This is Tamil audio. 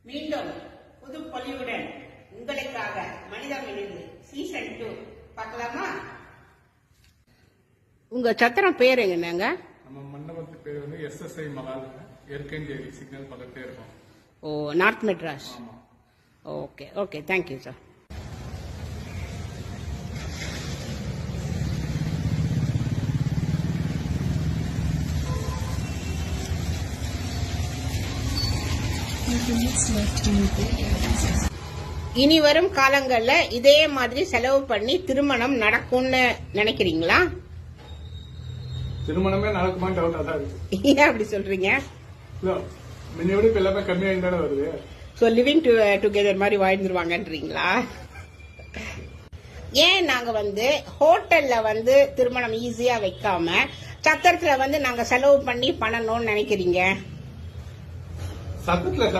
மீண்டும் புது பொலிவுடன் உங்களுக்காக மனிதம் விழுந்து சீசன் 2 பார்க்கலாமா? உங்க சத்திரம் பேர் என்னங்க? நம்ம மண்டபத்து பேர் வந்து SSI மகால், ஏற்கனவே சிக்னல் பக்கத்தே இருக்கும். ஓ, நார்த் மெட்ராஸ். ஆமா. Okay okay, thank you sir. இனி வரும் காலங்கள்ல இதே மாதிரி செலவு பண்ணி திருமணம் நடக்கும்னு நினைக்கிறீங்களா? திருமணமே நடக்குமான்னு டவுட்டா தான் இருக்கு. ஏன் அப்படி சொல்றீங்க? முன்னையோட இப்ப எல்லாமே கம்மியாயிட்டு வருது. சோ லிவிங் டுகெதர் மாதிரி வாழ்ந்துருவாங்கன்றீங்களா? ஏன் நாங்க ஹோட்டல்ல திருமணம் ஈஸியா வைக்காம சத்திரத்துல நாங்க செலவு பண்ணி பண்ணணும்னு நினைக்கிறீங்க? சத்தத்துல செலவு